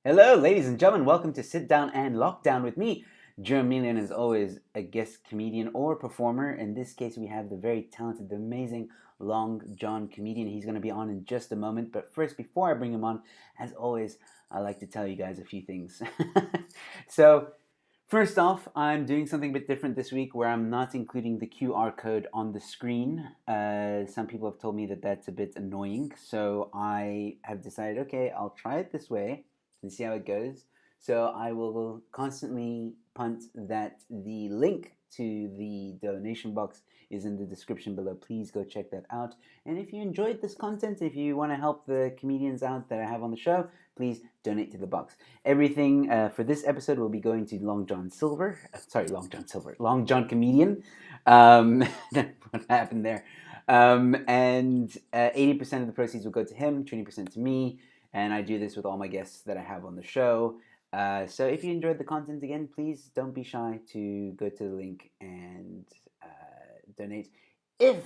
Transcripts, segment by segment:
Hello, ladies and gentlemen. Welcome to Sit Down and Lockdown with me, Jermelian, as always, a guest comedian or performer. In this case, we have the very talented, the amazing Long John comedian. He's going to be on in just a moment. But first, before I bring him on, as always, I like to tell you guys a few things. So, first off, I'm doing something a bit different this week where I'm not including the QR code on the screen. Some people have told me that that's a bit annoying. So, I have decided, okay, I'll try it this way and see how it goes. So I will constantly punt that the link to the donation box is in the description below. Please go check that out. And if you enjoyed this content, if you want to help the comedians out that I have on the show, please donate to the box. Everything for this episode will be going to Long John comedian. What happened there? And 80% of the proceeds will go to him, 20% to me. And I do this with all my guests that I have on the show. So if you enjoyed the content, again, please don't be shy to go to the link and donate. If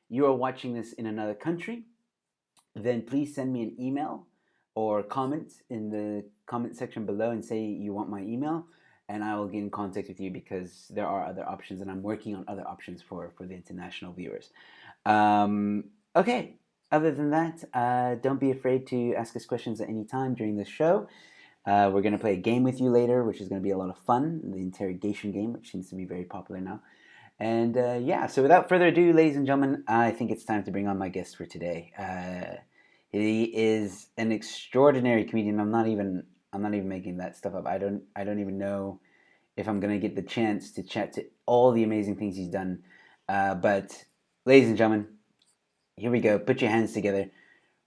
you are watching this in another country, then please send me an email or comment in the comment section below and say you want my email, and I will get in contact with you because there are other options, and I'm working on other options for the international viewers. Okay. Other than that, don't be afraid to ask us questions at any time during the show. We're going to play a game with you later, which is going to be a lot of fun. The Interrogation Game, which seems to be very popular now. And so without further ado, ladies and gentlemen, I think it's time to bring on my guest for today. He is an extraordinary comedian. I'm not even making that stuff up. I don't even know if I'm going to get the chance to chat to all the amazing things he's done. But ladies and gentlemen, here we go. Put your hands together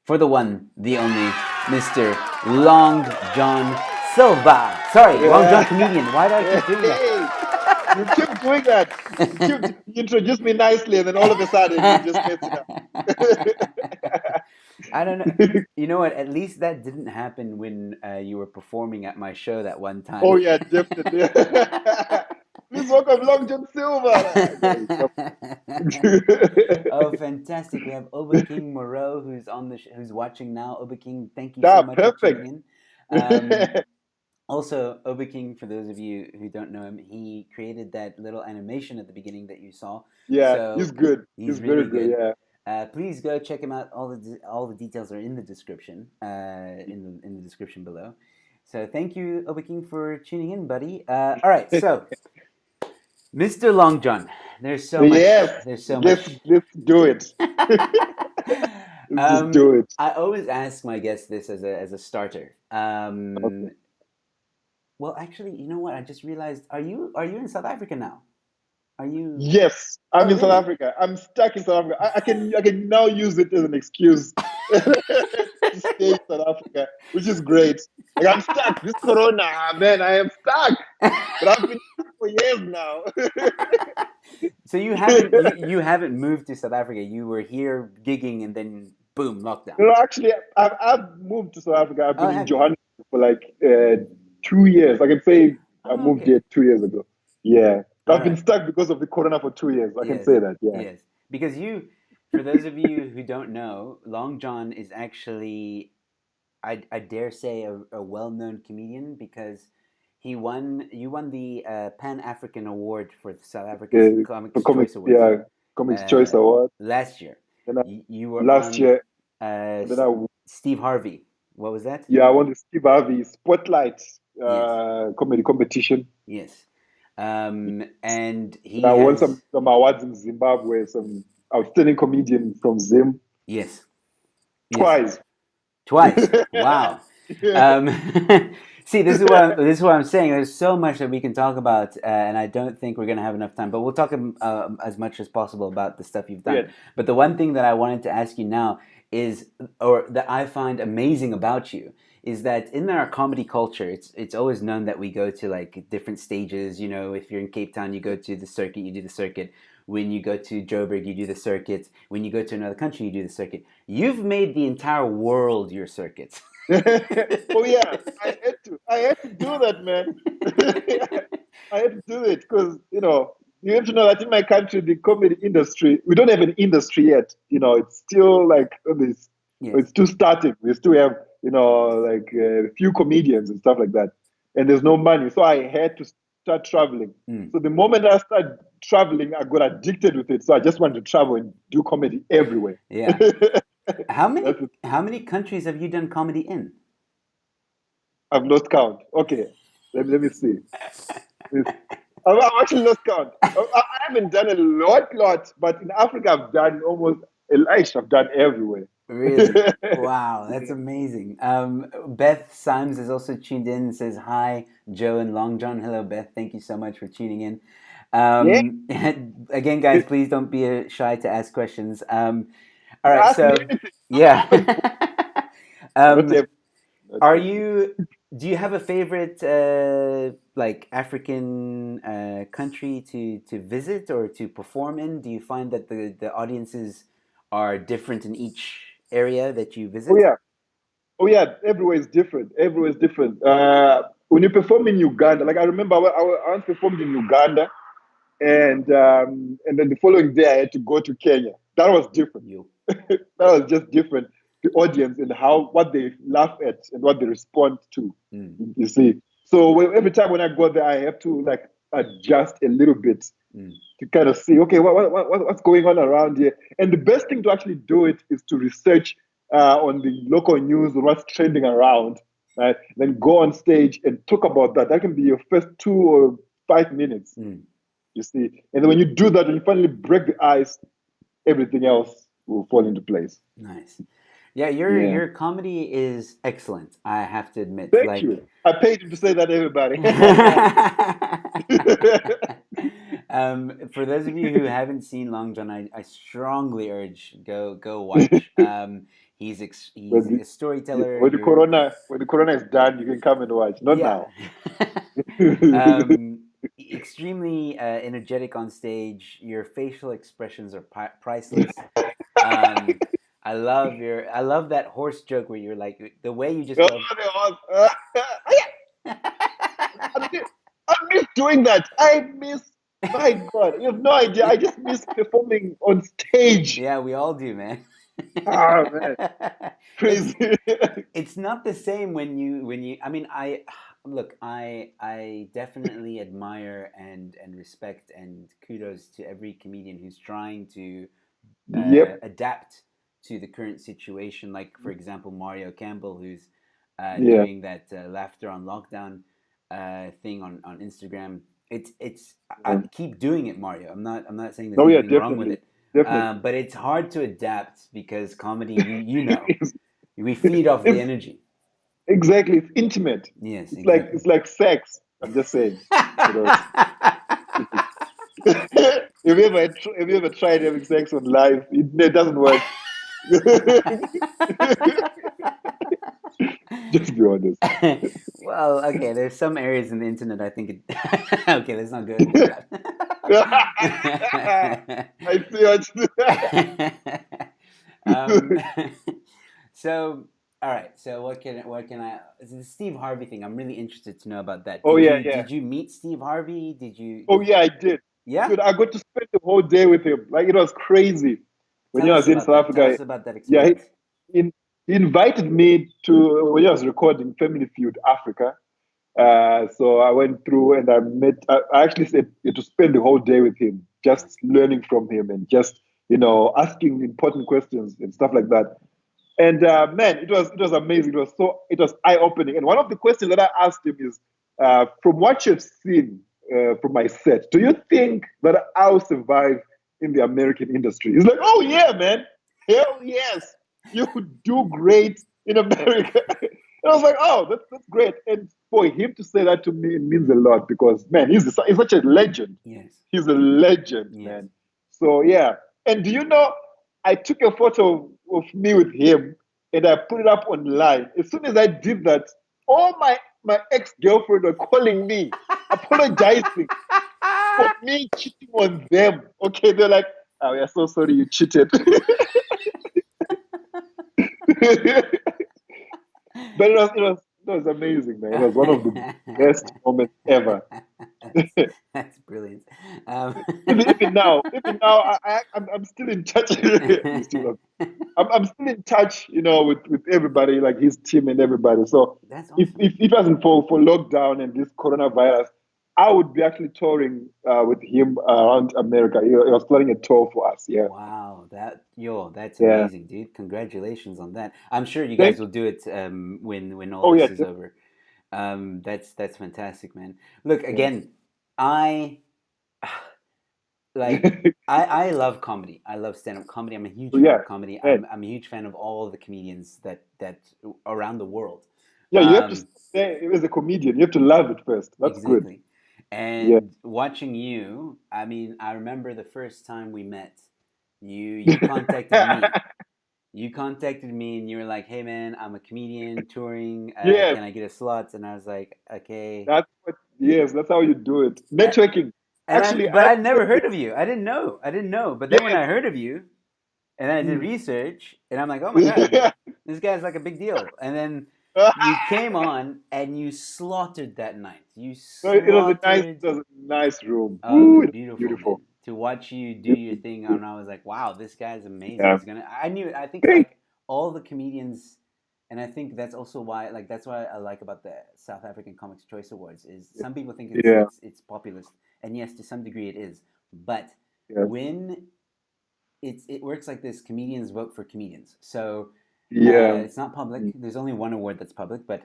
for the one, the only, Mr. Long John Silva. Sorry, yeah. Long John comedian. Why do I keep doing that? You keep doing that. You introduce me nicely, and then all of a sudden you just mess it up. I don't know. You know what? At least that didn't happen when you were performing at my show that one time. Oh yeah, definitely. Please welcome Long John Silva. Oh, fantastic! We have Oberking Moreau, who's on who's watching now. Oberking, thank you so much for tuning in. Also, Oberking, for those of you who don't know him, he created that little animation at the beginning that you saw. Yeah, so he's good. He's really very good. Yeah. Please go check him out. All the details are in the description. In the description below. So thank you, Oberking, for tuning in, buddy. All right, so. Mr. Long John, there's so much. Yes, there's so much. Let's do it. Let's do it. I always ask my guests this as a starter. Okay. Well, actually, you know what? I just realized. Are you in South Africa now? Are you? Yes, I'm in South Africa. I'm stuck in South Africa. I can now use it as an excuse to stay in South Africa, which is great. Like, I'm stuck. This Corona, man, I am stuck. But I've been stuck for years now. So you haven't moved to South Africa. You were here gigging, and then boom, lockdown. No, actually, I've moved to South Africa. I've been in Johannesburg for like 2 years. I can say I moved here 2 years ago. Yeah. I've been stuck because of the Corona for 2 years. I can say that, yeah. Yes, because for those of you who don't know, Long John is actually, I dare say, a well-known comedian because you won the Pan-African Award for the South African Comics Choice Award. Yeah, Comics Choice Award. Last year. You were last year. Steve Harvey. What was that? Yeah, I won the Steve Harvey Spotlight comedy competition. Yes. And I won some awards in Zimbabwe, some outstanding comedian from Zim. Yes. Twice. Wow. Yeah. See, this is what I'm saying. There's so much that we can talk about, and I don't think we're going to have enough time. But we'll talk as much as possible about the stuff you've done. Yeah. But the one thing that I wanted to ask you now is, or that I find amazing about you, is that in our comedy culture, it's always known that we go to like different stages. You know, if you're in Cape Town, you go to the circuit, you do the circuit. When you go to Joburg, you do the circuit. When you go to another country, you do the circuit. You've made the entire world your circuit. Oh yeah, I had to do that, man. I had to do it because you have to know that in my country, the comedy industry, we don't have an industry yet. It's still like this. Yes. It's still starting. We still have like a few comedians and stuff like that. And there's no money. So I had to start traveling. Mm. So the moment I started traveling, I got addicted with it. So I just wanted to travel and do comedy everywhere. Yeah. How That's many it. how many countries have you done comedy in? I've lost count. Okay, let me see. I've actually lost count. I haven't done a lot, but in Africa, I've done almost, I've done everywhere. Really? Wow, that's amazing. Beth Symes is also tuned in and says hi, Joe and Long John. Hello, Beth. Thank you so much for tuning in. Yeah, Again, guys, please don't be shy to ask questions. All right, ask me so anything. yeah. Not um, every, not are every. you? Do you have a favorite like African country to visit or to perform in? Do you find that the audiences are different in each area that you Oh visit? yeah, oh yeah. Everywhere is different. Everywhere is different. When you perform in Uganda, like I remember, I once performed in Uganda, and then the following day I had to go to Kenya. That was different. You. That was just different. The audience and how what they laugh at and what they respond to. Mm, You see. So every time when I go there, I have to like adjust a little bit mm, to kind of see, okay, what's going on around here. And the best thing to actually do it is to research on the local news or what's trending around, right? Then go on stage and talk about that. That can be your first 2 or 5 minutes, mm. you see. And then when you do that and you finally break the ice, everything else will fall into place. Nice. Yeah, your Yeah. your comedy is excellent. I have to admit. Thank Like, you. I paid him to say that to everybody. for those of you who haven't seen Long John, I strongly urge go watch. He's when a storyteller. when the corona is done, you can come and watch. Not Yeah. now. Extremely energetic on stage. Your facial expressions are priceless. Um, I love that horse joke where you're like the way you just Oh, go. I miss, I miss doing that. My God, you have no idea. I just miss performing on stage. Yeah, we all do, man. Ah, man, it's crazy. it's not the same when you I mean I look I definitely admire and respect and kudos to every comedian who's trying to Yep. adapt to the current situation, like for example Mario Campbell, who's Yeah. doing that laughter on lockdown thing on Instagram. It's I Yeah. keep doing it, Mario. I'm not saying there's Oh, yeah, anything wrong with definitely. it, Definitely. but it's hard to adapt because comedy, you know, It's, we feed off the it's energy. exactly, it's intimate. Yes, It's exactly. like sex. I'm just saying. You know. Have you ever tried having sex on live? It doesn't work. Just be honest. Well, okay, there's some areas in the internet I think it okay, let's not go into I that. see what you um, so all right, so what can I the Steve Harvey thing, I'm really interested to know about that. Oh did yeah, you yeah. did you meet Steve Harvey? did you Oh did you yeah, I did. Yeah, Dude, I got to spend the whole day with him. Like it was crazy. When tell I us was in about South that, tell Africa, us about that yeah, experience. he, he invited me to when I was recording Family Feud Africa. So I went through and I actually said to spend the whole day with him, Yeah. just learning from him and just, asking important questions and stuff like that. And man, it was amazing. It was eye opening. And one of the questions that I asked him is, from what you've seen from my set, do you think that I'll survive in the American industry? He's like, oh yeah, man, hell yes, you would do great in America. And I was like, oh, that's great. And for him to say that to me, it means a lot because man, he's such a legend. Yes. He's a legend, Yes. man. So yeah. And do you know, I took a photo of me with him and I put it up online. As soon as I did that, all my ex-girlfriend were calling me, apologizing for me cheating on them. Okay, they're like, oh, we are so sorry you cheated. But it was amazing, man. It was one of the best moments ever. that's, that's brilliant. Even now, I'm still in touch. You still love I'm still in touch, with everybody, like his team and everybody. So That's if awesome. if it wasn't for lockdown and this coronavirus, I would be actually touring with him around America. He was planning a tour for us. Yeah, Wow, that's yeah. amazing, dude. Congratulations on that. I'm sure you guys Thank will you. do it when all Oh this yeah, is over. That's fantastic, man. Look, yeah, again, I like I love comedy. I love stand-up comedy. I'm a huge fan yeah, of comedy. man. I'm a huge fan of all the comedians that around the world. Yeah, you have to Um, stay as a comedian. You have to love it first. That's good. exactly. Yeah. And watching you, I mean, I remember the first time we met. You contacted me. You contacted me and you were like, "Hey man, I'm a comedian touring. Yes, Can I get a slot?" And I was like, "Okay." yes, that's how you do it. And, Networking. Actually, but I I'd said never this. heard of you. I didn't know. I didn't know. But then when Yes. I heard of you, and then I did Mm. research, and I'm like, "Oh my god, this guy's like a big deal." And then you came on and you slaughtered that night. You No, it was a nice, slaughtered. it was a nice room. Oh, it Woo, was it was beautiful, beautiful. man. To watch you do It your was thing, good. and I was like, "Wow, this guy's amazing. Yeah. He's gonna." I knew. I think Thank like all the comedians, and I think that's also why, like, that's what I like about the South African Comics Choice Awards is you. some people think Yeah, it's populist, and yes, to some degree it is, but yeah, when it works like this, comedians vote for comedians, so. yeah. It's not public. Mm, There's only one award that's public, but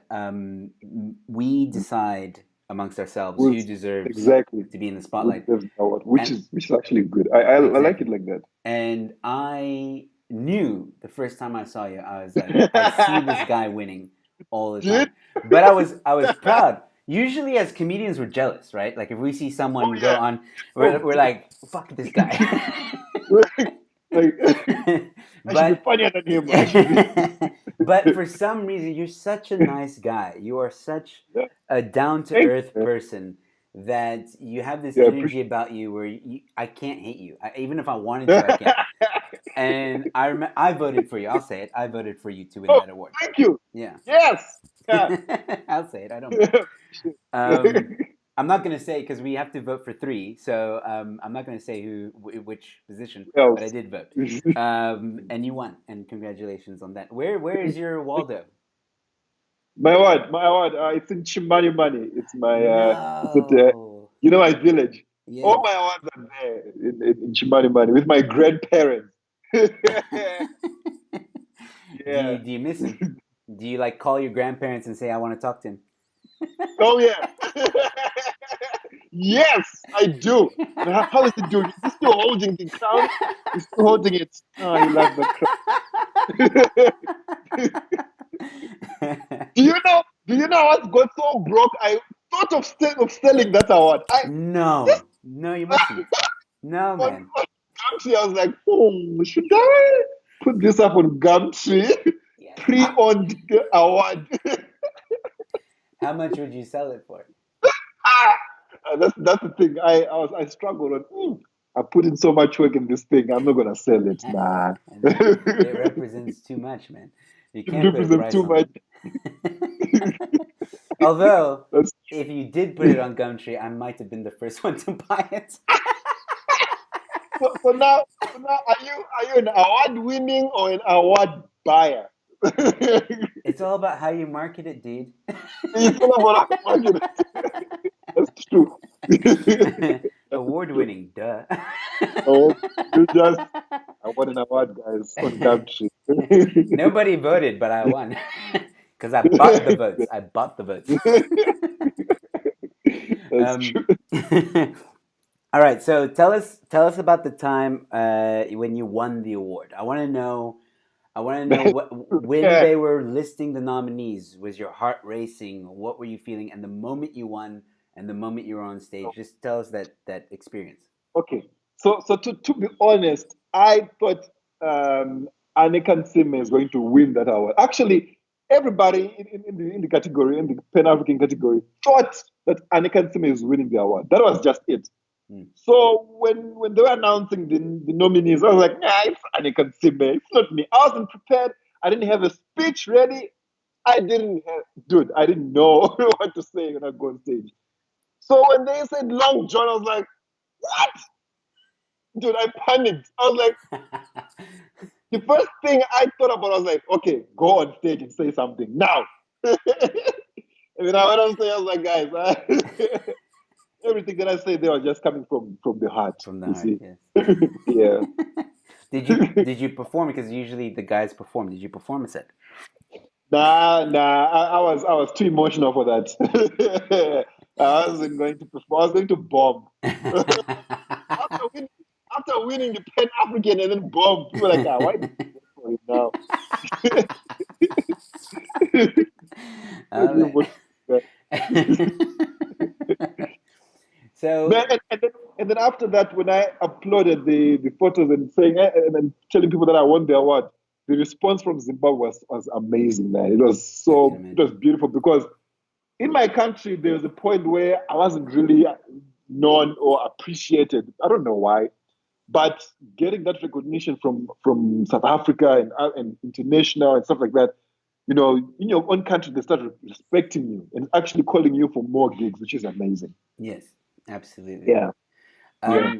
we mm. decide amongst ourselves who Was deserves exactly to be in the who spotlight. deserves the award, And which is actually good. I like it exactly. like that. And I knew the first time I saw you, I was like, I see this guy winning all the time. Dude, But I was proud. Usually, as comedians, we're jealous, right? Like if we see oh someone go yeah. on, Oh, we're like, fuck this guy. like I should be but funnier than him. I should be. but for some reason, you're such a nice guy. You are such Yeah. a down to Thank earth you, man. person that you have this Yeah, energy appreciate about you where I can't hate you. Even if I wanted to, I can't. it. And I voted for you. I'll say it. I voted for you to win Oh, that award. thank you. Yeah. Yes. Yeah. I'll say it. I don't mind. Um, I'm not going to say because we have to vote for three. So I'm not going to say which position, Who but I else? did vote. And you won. And congratulations on that. Where is your Waldo? My word. It's in Chimani Money. It's my. It's at No. my village. All Yes. my awards are there in Chimani Money with my grandparents. Yeah. Do you miss him? Do you like call your grandparents and say I want to talk to him? Oh yeah. Yes, I do. And how is he doing? Is he still holding the crown? He's still holding it. Oh, he loves the crown. Do you know what got so broke? I thought of selling that award. I just No, no, you mustn't. No, on man. Gumtree, I was like, oh, should I put this up on Gumtree? Yes. Pre-owned award. How much would you sell it for? Ah, that's the thing. I struggled on. I put in so much work in this thing. I'm not gonna sell it. Nah. And it represents too much, man. You It can't put a represents price too on much. it. Although, That's if you did put it on Gumtree, I might have been the first one to buy it. so now, are you an award winning or an award buyer? It's all about how you market it, dude. It's all about how much that's true. That's Award true. winning, duh. Oh, you just I won an award, guys, on Gumtree. Nobody voted, but I won. Because I bought the votes. I bought the votes. That's um, true. all right, so tell us about the time when you won the award. I want to know what when Yeah. they were listing the nominees. Was your heart racing? What were you feeling? And the moment you won, and the moment you were on stage, just tell us that experience. Okay. So to be honest, I thought Anikan Sim is going to win that award. Actually, everybody in the category, in the Pan African category, thought that Anikan Sim is winning the award. That was just it. Hmm. So when they were announcing the nominees, I was like, nah, it's Anikan Sim. It's not me. I wasn't prepared. I didn't have a speech ready. I didn't know what to say when I go on stage. So when they said Long John, I was like, what? Dude, I panicked. I was like, the first thing I thought about, I was like, okay, go on stage and say something now. And then I went on stage, I was like, guys, everything that I say there was just coming from the heart. From the You heart, see? yes. Yeah. Did you perform? Because usually the guys perform. Did you perform a set? Nah. I was too emotional for that. I wasn't going to perform. I was going to bomb. After winning, after winning the Pan African and then bomb, people were like, why did you vote for him now? Why did you Um, vote for him? so Man, and then after that, when I uploaded the photos and saying and then telling people that I won the award, the response from Zimbabwe was amazing, man. I can It was imagine. beautiful because in my country there was a point where I wasn't really known or appreciated. I don't know why, but getting that recognition from South Africa and international and stuff like that, in your own country they start respecting you and actually calling you for more gigs, which is amazing. Yes, absolutely. Yeah, yeah.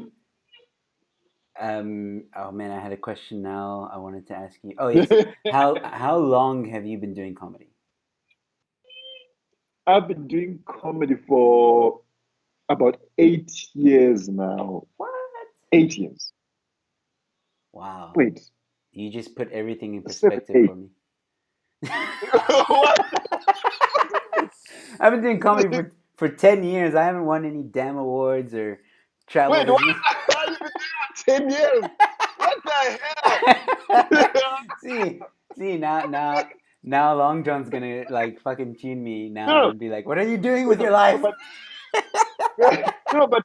Um, oh man, I had a question now I wanted to ask you. Oh yes. How long have you been doing comedy? I've been doing comedy for about 8 years now. What? 8 years. Wow. Wait, You just put everything in seven, perspective eight. for me. What? I've been doing comedy for 10 years. I haven't won any damn awards or Wait, traveled what? as much. You've been doing it 10 years. What the hell? see, see now Long John's gonna like fucking tune me now No, and be like, "What are you doing with no, your no, life?" but no, but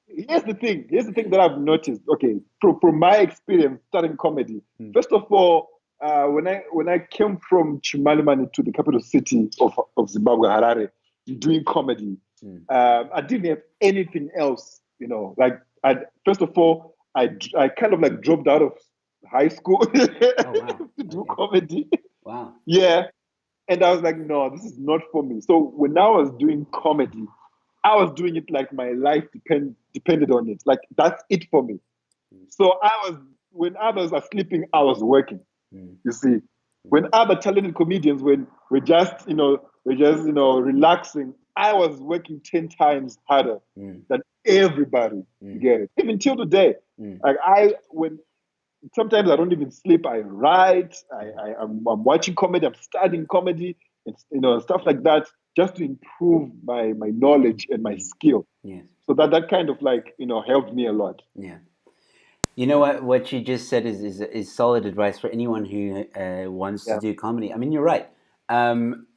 here's the thing. Here's the thing that I've noticed. Okay, from my experience starting comedy. Hmm, First of all, when I came from Chimalimani to the capital city of Zimbabwe, Harare, doing comedy, hmm. I didn't have anything else. Like I first of all, I kind of like dropped out of high school Oh wow. to do Okay. comedy. Wow. Yeah, and I was like, no, this is not for me. So when I was doing comedy, I was doing it like my life depended on it. Like that's it for me. Hmm, So when others are sleeping, I was working. hmm, You see, hmm, when other talented comedians, when we're just relaxing, I was working 10 times harder hmm, than everybody. You hmm, get it? Even till today, hmm, like when sometimes I don't even sleep. I write. hmm, I'm watching comedy. I'm studying comedy, and stuff like that, just to improve my knowledge and my hmm. skill. Yes. So that kind of like helped me a lot. Yeah. You know what you just said is solid advice for anyone who wants to Yeah. do comedy. I mean, you're right.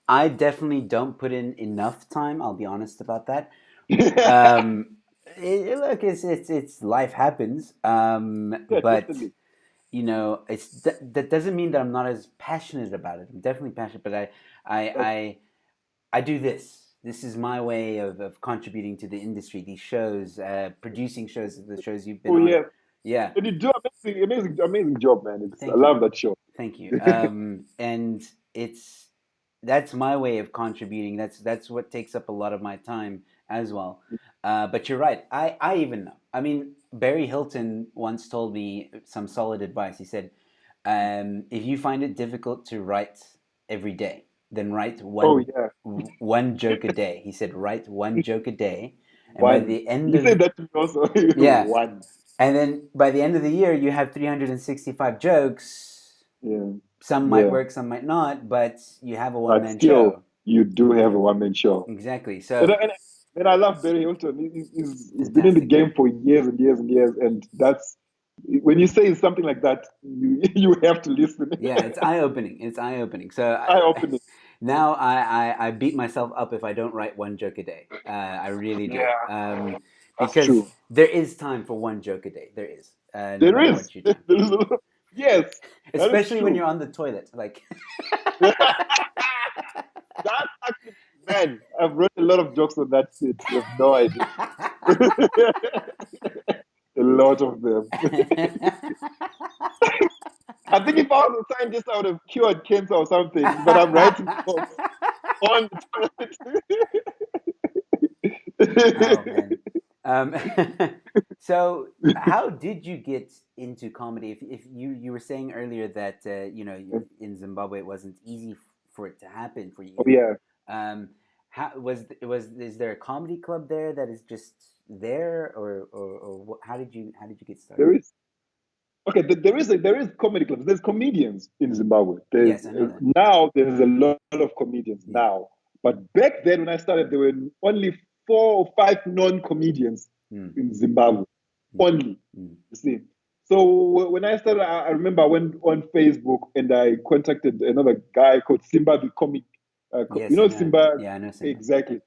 I definitely don't put in enough time. I'll be honest about that. Um, look, it's life happens. Yeah, But definitely. that doesn't mean that I'm not as passionate about it. I'm definitely passionate, but I Like, I I do this. This is my way of contributing to the industry. These shows, producing shows, the shows you've been oh on. yeah, Yeah, and you do amazing job, man. I thank you, love that show. thank you. And it's that's my way of contributing. That's what takes up a lot of my time as well. But you're right. I even know. I mean, Barry Hilton once told me some solid advice. He said, if you find it difficult to write every day, then write Oh yeah, one joke a day. He said, write one joke a day, and by one. the end You of said that to me also. yeah, One. and then by the end of the year, you have 365 jokes. Yeah, Some might yeah. work, some might not, but you have a one But man still, show. you do have a one man show. Exactly. And, So and, and I love Barry Hilton. He's been in the fantastic guy. game for years and years and years. And that's when you say something like that, you have to listen. Yeah, it's eye opening. It's eye opening. So Eye opening. now I beat myself up if I don't write one joke a day. I really do. Yeah, that's Because true. there is time for one joke a day. There is, no There matter is. what you There do. is yes, that is Especially when true. you're on the toilet. Like, That's actually, man, I've read a lot of jokes on that shit. You have no idea. A lot of them. I think if I was a scientist, I would have cured cancer or something, but I'm writing jokes on the oh toilet. man. Um, So, how did you get into comedy? If you were saying earlier that in Zimbabwe it wasn't easy for it to happen for Oh you. yeah, Um, how was is there a comedy club there that is just there, or what, how did you get started? there is. Okay, there is comedy clubs. There's comedians in Zimbabwe. There's Yes, I know that. now there's a lot of comedians Yeah. now, but back then when I started, there were only 4 or 5 non-comedians Mm, in Zimbabwe. mm, Only, mm. you see. So when I started, I remember I went on Facebook and I contacted another guy called Simba the comic. Yes, I know. Simba Yeah, I know Simba. exactly.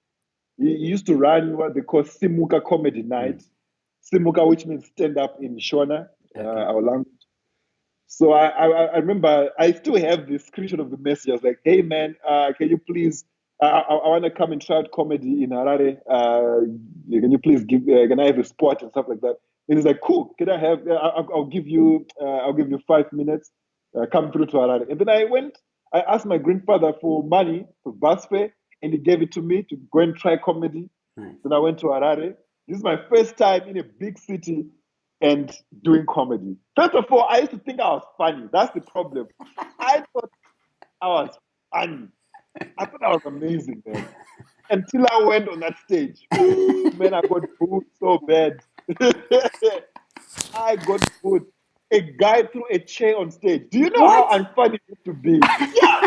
He used to run what they call Simuka Comedy Mm. Night. Simuka, which means stand up in Shona, Okay. our language. So I remember I still have the screenshot of the message. I was like, "Hey man, can you please? I want to come and try out comedy in Harare. Can you please give? Can I have a spot and stuff like that?" And he's like, "Cool. Can I have? I'll give you. I'll give you 5 minutes. Come through to Harare." And then I went. I asked my grandfather for money for bus fare, and he gave it to me to go and try comedy. Nice. Then I went to Harare. This is my first time in a big city and doing comedy. First of all, I used to think I was funny. That's the problem. I thought I was funny. I thought I was amazing, man. Until I went on that stage. Ooh, man, I got booed so bad. I got booed. A guy threw a chair on stage. Do you know how What? unfunny you have to be? Yeah.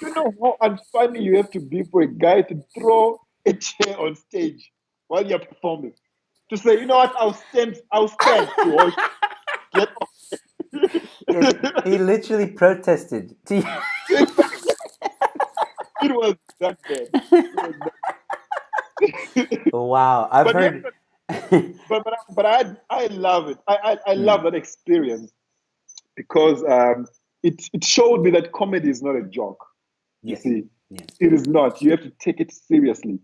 You know how unfunny you have to be for a guy to throw a chair on stage while you're performing? To say, you know what, I'll stand to watch. Get off. Yes, he literally protested. Exactly. It was that bad. It was that. Wow, I've But yeah, heard. but I love it. I love Mm, that experience because it showed me that comedy is not a joke. You yes, see, yes. it is not. You have to take it seriously.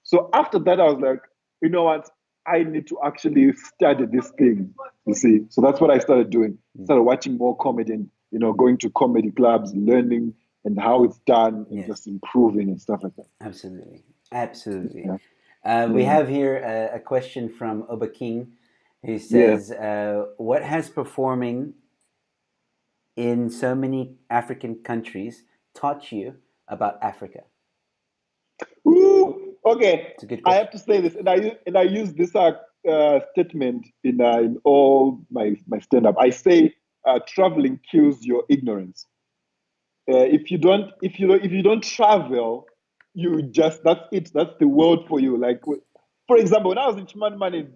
So after that, I was like, you know what? I need to actually study this thing. You see, so that's what I started doing. Mm, Started watching more comedy, and going to comedy clubs, learning and how it's done, and yes, just improving and stuff like that. absolutely, absolutely. Yeah, We yeah, have here a question from Oba King, who yeah. says, "What has performing in so many African countries taught you about Africa?" Ooh, okay. It's a good I question. have to say this, and I use this statement in all my stand up. I say traveling kills your ignorance. If you don't travel, you just that's it. That's the world for you. Like for example, when I was in Chimanimani,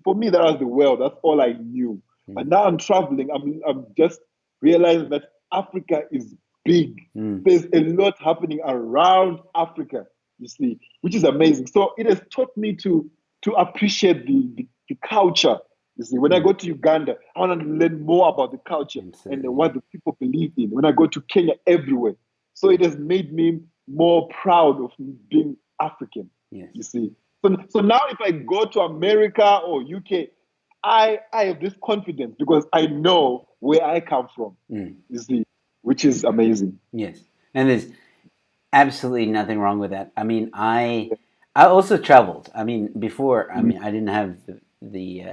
for me that was the world. That's all I knew. But Mm, now I'm traveling. I'm just realizing that Africa is big. mm, There's a lot happening around Africa. You see, which is amazing. So it has taught me to appreciate the culture. You see, when I mm, go to Uganda, I want to learn more about the culture and absolutely, yeah. what the people believe in. When I go to Kenya, everywhere. So Mm, it has made me more proud of being African. yes, You see, so now if I go to America or UK, I have this confidence because I know where I come from. mm, You see, which is amazing. yes. And there's absolutely nothing wrong with that. I mean, I also traveled. I mean, before, I mean, I didn't have the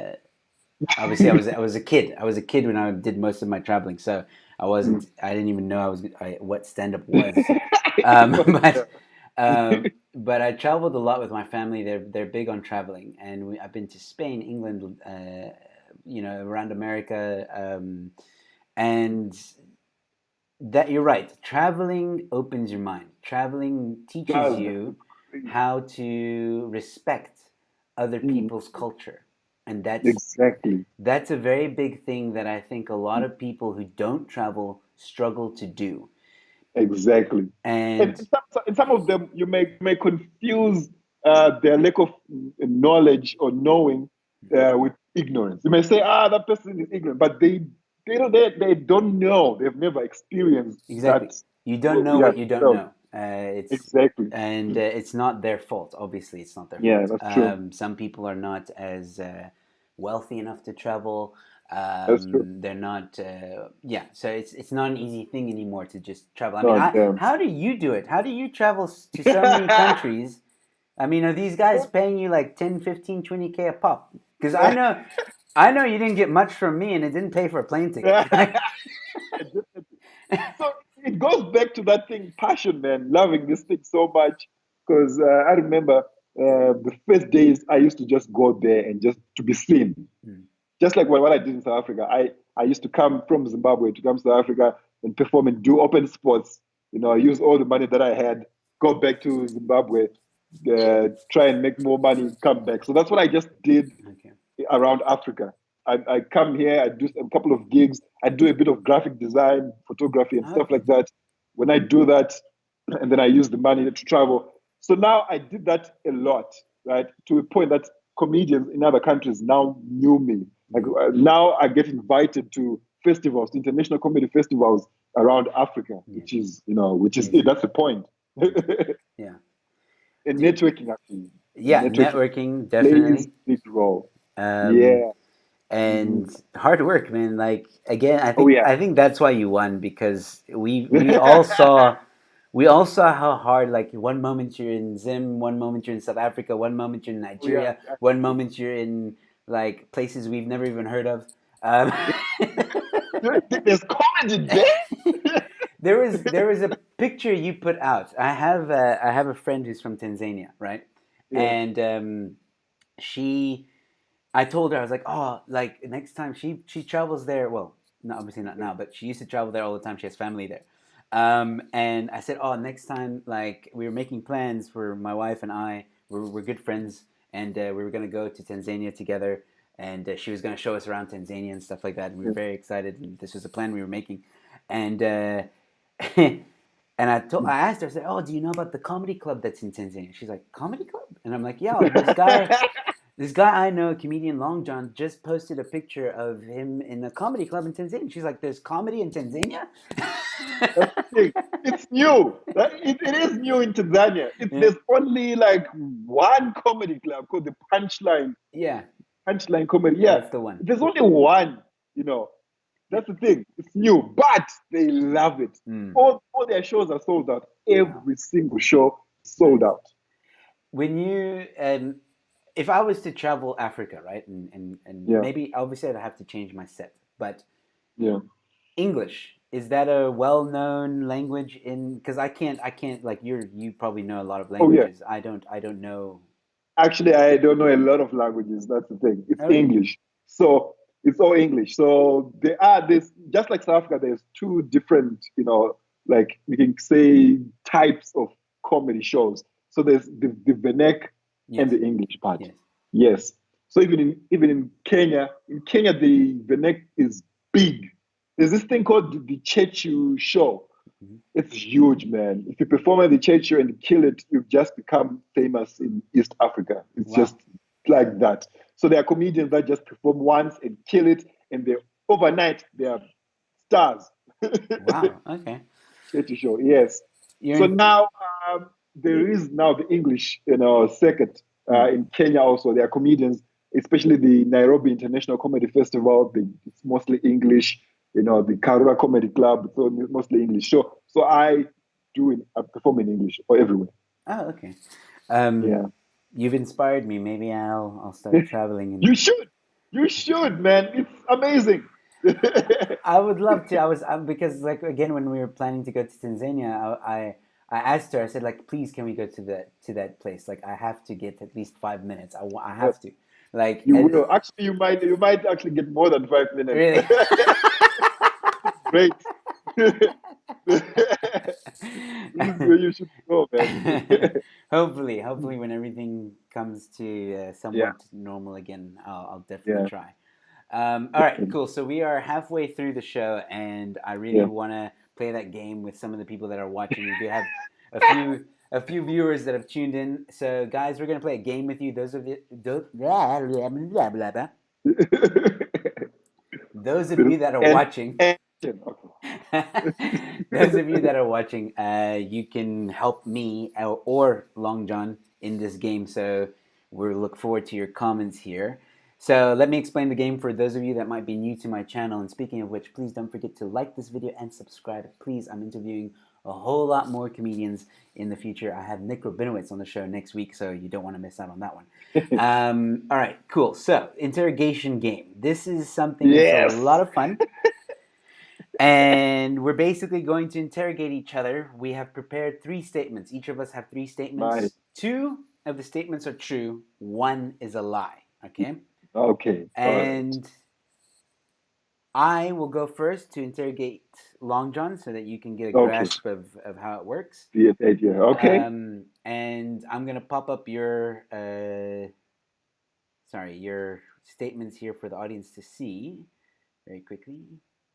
obviously I was a kid. I was a kid when I did most of my traveling, so I didn't even know what stand up was. But but I traveled a lot with my family. They're big on traveling, and I've been to Spain, England, around America, and that you're right. Traveling opens your mind. Traveling teaches Does that. you how to respect other Mm, people's culture, and exactly. that's a very big thing that I think a lot of people who don't travel struggle to do. Exactly. And And in some of them, you may confuse their lack of knowledge or knowing with ignorance. You may say, that person is ignorant, but they don't know. They've never experienced exactly, that. you don't know Yeah, what you don't so, know. It's exactly. and it's not their fault. Obviously, it's not their Yeah, fault. that's true. Some people are not as wealthy enough to travel. That's true. They're not. Yeah, so it's not an easy thing anymore to just travel. I mean, No, damn. how do you do it? How do you travel to so many countries I mean, are these guys paying you like 10, 15, 20K a pop? Because I know you didn't get much from me, and it didn't pay for a plane ticket. Definitely. So it goes back to that thing, passion, man, loving this thing so much. Because I remember the first days I used to just go there and just to be seen. Mm. Just like what I did in South Africa. I used to come from Zimbabwe to come to South Africa and perform and do open sports. I use all the money that I had, go back to Zimbabwe, try and make more money, come back. So that's what I just did Okay. around Africa. I come here, I do a couple of gigs, I do a bit of graphic design, photography, and stuff Okay. like that. When I do that, and then I use the money to travel. So now I did that a lot, right? To a point that comedians in other countries now knew me. Like Mm. now I get invited to festivals, international comedy festivals around Africa, Yes. which is Yes. that's the point. Yes. And Yeah. Do, networking actually, and yeah. networking Networking plays definitely. a big role. Um, Yeah. and Mhm. hard work, man. Like again, I Oh think yeah. I think that's why you won because we all saw how hard. Like one moment you're in Zim, one moment you're in South Africa, one moment you're in Oh yeah. Nigeria, one moment you're in like places we've never even heard of. Um, There's comedy there. there was a picture you put out. I have a friend who's from Tanzania, right? Yeah. And she I told her I was like, oh, like next time she travels there. Well, no, obviously not now, but she used to travel there all the time. She has family there. And I said, oh, next time, like we were making plans for my wife and I. We're good friends, and we were gonna go to Tanzania together. And she was gonna show us around Tanzania and stuff like that. And we were very excited. And this was a plan we were making. And and I asked her, I said, oh, do you know about the comedy club that's in Tanzania? She's like, comedy club? And I'm like, yeah, this guy I know, comedian Long John, just posted a picture of him in a comedy club in Tanzania. She's like, "There's comedy in Tanzania." That's the thing. It's new. It is new in Tanzania. Yeah, There's only like one comedy club called the yeah, Punchline Comedy. Yeah, that's the one. there's only one. You know, that's the thing. It's new, but they love it. Mm, All their shows are sold out. wow, Every single show sold nice. out. When you, if I was to travel Africa, right, and Yeah, maybe obviously I'd have to change my set, but yeah. English is that a well-known language in? Because I can't like you probably know a lot of Oh yeah. languages. I don't know. Actually, I don't know a lot of languages. That's the thing. It's Oh, really? English. So it's all English. So there are this, just like South Africa, there's two different, like we can say types of comedy shows. So there's the Venek and Yes, the English part. yes. Yes. So even in Kenya the Venek is big. There's this thing called the Chechu show. Mhm. It's huge, man. If you perform at the church show and kill it, you just become famous in East Africa. It's Wow. just like that. So there are comedians that just perform once and kill it, and they overnight they are stars. Wow. Okay. Church show, yes. You're So in. now there is now the English, circuit Mm. in Kenya. Also, there are comedians, especially the Nairobi International Comedy Festival. It's mostly English. The Karura Comedy Club. So mostly English. So I perform in English or everywhere. Oh, okay. Um, Yeah, you've inspired me. Maybe I'll start traveling you and should, you should, man. It's amazing. I would love to. I was because like again when we were planning to go to Tanzania, I asked her. I said like, please, can we go to that place? Like, I have to get at least 5 minutes. I have to. Like, You will actually. You might actually get more than 5 minutes. really. It's great. This is where you should go, man. hopefully, when everything comes to Yeah, somewhat normal again, I'll definitely yeah, try. All right, cool. So we are halfway through the show, and I really yeah. want to play that game with some of the people that are watching. We do have a few viewers that have tuned in. So, guys, we're gonna play a game with you. Blah, blah, blah, blah, blah. Those of you that are and watching, action. Okay. those of you that are watching, you can help me or Long John in this game. So we look forward to your comments here. So let me explain the game for those of you that might be new to my channel. And speaking of which, please don't forget to like this video and subscribe. Please, I'm interviewing a whole lot more comedians in the future. I have Nick Rabinowitz on the show next week, so you don't want to miss out on that one. All right, cool. So, interrogation game. This is something that's a Yes. lot of fun. And we're basically going to interrogate each other. We have prepared 3 statements. Each of us have 3 statements. Nice. 2 of the statements are true. 1 is a lie. Okay? Okay. And I will go first to interrogate Long John so that you can get a grasp of how it works. Okay. And I'm going to pop up your statements here for the audience to see very quickly.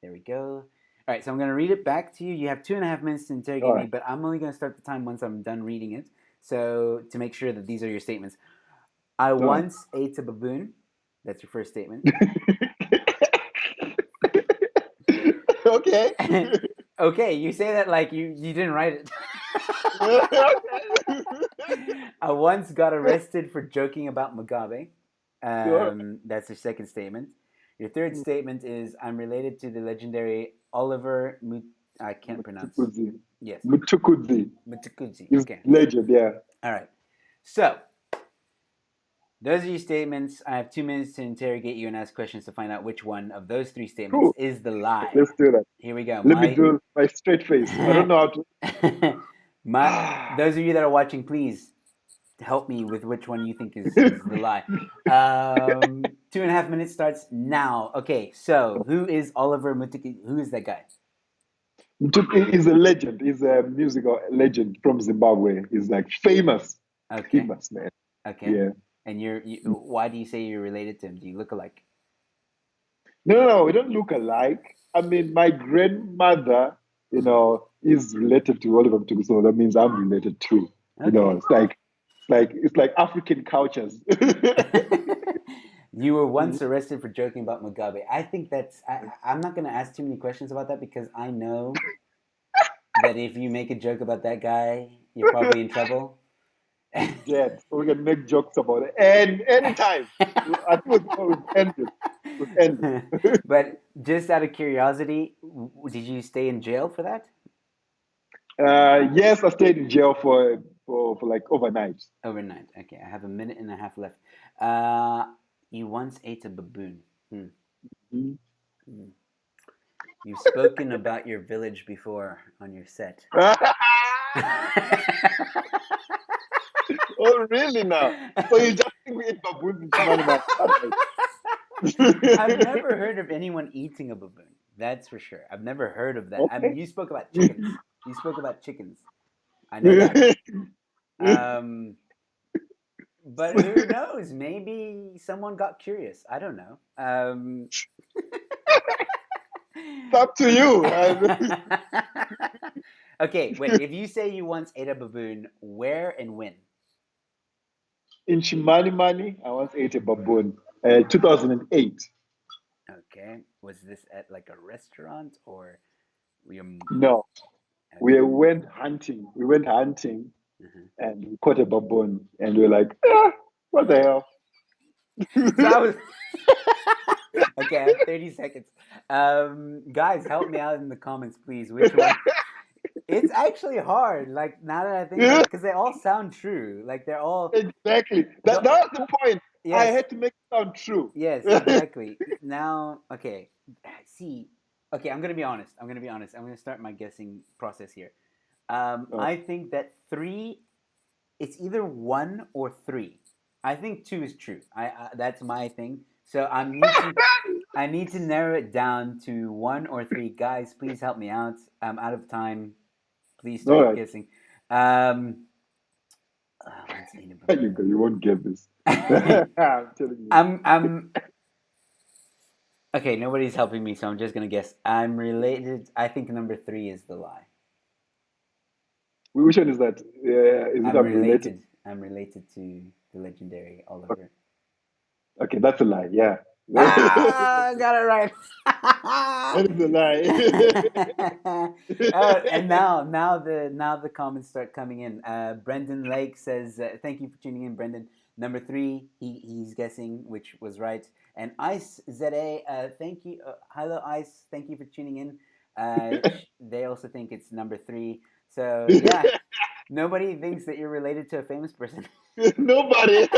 There we go. All right, so I'm going to read it back to you. You have 2.5 minutes to interrogate me, but I'm only going to start the time once I'm done reading it. So to make sure that these are your statements. I once ate a baboon. That's your first statement. Okay. Okay, you say that like you didn't write it. I once got arrested for joking about Mugabe. That's your second statement. Your third statement is I'm related to the legendary Oliver I can't pronounce. Yes. Mutukudzi. Okay. Legend, yeah. All right. So, those are your statements. I have 2 minutes to interrogate you and ask questions to find out which one of those 3 statements is the lie. Let's do that. Here we go. Let me do my straight face. I don't know how to. Those of you that are watching, please help me with which one you think is the lie. 2.5 minutes starts now. Okay, so who is Oliver Mcgee? Who is that guy? He's a legend. He's a musical legend from Zimbabwe. He's like famous. Okay. Famous, man. Okay. Yeah. And why do you say you're related to him? Do you look alike? No, we don't look alike. I mean, my grandmother, is related to Oliver Mcgee, so that means I'm related too. Okay. It's like African cultures. You were once arrested for joking about Mugabe. I think I'm not going to ask too many questions about that because I know that if you make a joke about that guy, you're probably in trouble. Yeah, so we can make jokes about it. And anytime. I think we've ended. But just out of curiosity, did you stay in jail for that? Yes, I stayed in jail for like overnight. Overnight. Okay, I have 1.5 minutes left. You once ate a baboon. Mm-hmm. You've spoken about your village before on your set. Oh, really now? So you just think we eat baboons in China? I've never heard of anyone eating a baboon. That's for sure. I've never heard of that. Okay. I mean, you spoke about chickens. I know that. But who knows? Maybe someone got curious. I don't know. It's up to you. Okay, wait. If you say you once ate a baboon, where and when? In Chimanimani, I once ate a baboon. 2008. Okay. Was this at like a restaurant or? No. Okay. We went hunting. And we caught a baboon. And we were like, what the hell? Okay, I have 30 seconds. Guys, help me out in the comments, please. Which one? It's actually hard. Like, now that I think about it, because they all sound true. Like, they're all... Exactly. That was the point. Yes. I had to make it sound true. Yes, exactly. Now, okay. See, okay, I'm going to be honest. I'm going to start my guessing process here. I think that 3, it's either 1 or 3. I think 2 is true. That's my thing. So I need to narrow it down to 1 or 3. Guys, please help me out. I'm out of time. Please start guessing. You won't get this. I'm telling you. I'm okay. Nobody's helping me, so I'm just gonna guess. I'm related. I think number 3 is the lie. Which one is that? I'm related. I'm related to the legendary Oliver. Okay, that's a lie. Yeah. Got it right. That is a lie. And now the comments start coming in. Brendan Lake says, "Thank you for tuning in, Brendan." Number 3, he's guessing, which was right. And Ice ZA, thank you. Hello, Ice. Thank you for tuning in. They also think it's number 3. So yeah, nobody thinks that you're related to a famous person. Nobody.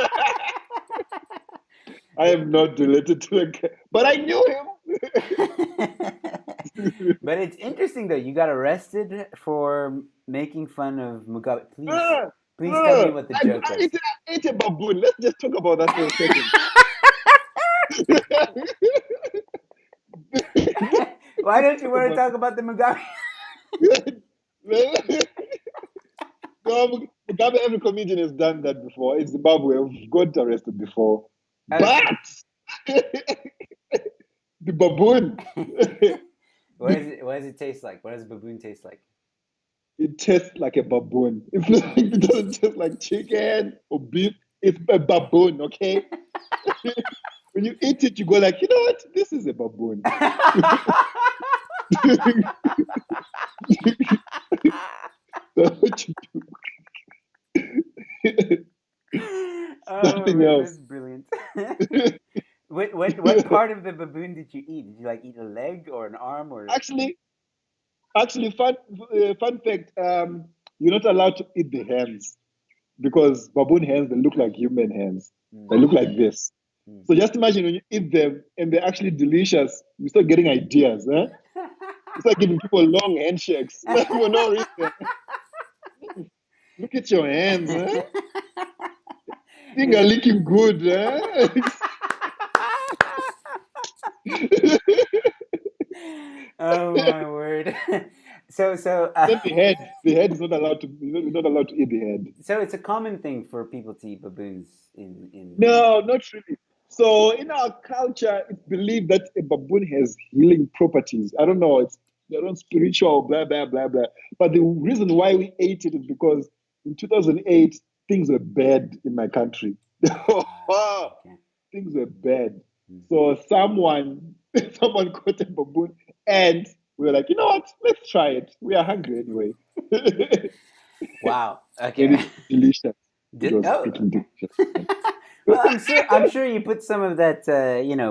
I am not related to a guy, but I knew him. But it's interesting though. You got arrested for making fun of Mugabe. Ah, Please tell me ah, what the I, joke I, was. ate, I ate a baboon. Let's just talk about that for a second. Why don't you Talk want to about talk about the Mugabe? no, Mugabe, every comedian has done that before. In Zimbabwe, we've got arrested before. But Okay. the baboon, What does it taste like? What does baboon taste like? it tastes like a baboon. It's not, it doesn't taste like chicken or beef. It's a baboon, okay? When you eat it, you go like, you know what? This is a baboon. That's what you do. Oh Nothing man, that's else. brilliant. What part of the baboon did you eat? Did you like eat a leg or an arm or? Actually, actually, fun fact. You're not allowed to eat the hands because baboon hands they look like human hands. They Mm, look like this. mm. So just imagine when you eat them and they're actually delicious. You start getting ideas. Huh? You start giving people long handshakes for no reason. Look at your hands. Huh? Things are This- looking good. Huh? oh my word. So Then the head is not allowed to. You're not allowed to eat the head. so it's a common thing for people to eat baboons in No, not really. So in our culture, it's believed that a baboon has healing properties. I don't know, it's they don't spiritual, blah blah blah blah. But the reason why we ate it is because in 2008 things were bad in my country. okay. Things were bad. Mm. So someone caught a baboon, and we were like, you know what? Let's try it. We are hungry anyway. Wow. And Okay. it's delicious. It was Oh. freaking delicious. Well, I'm sure you put some of that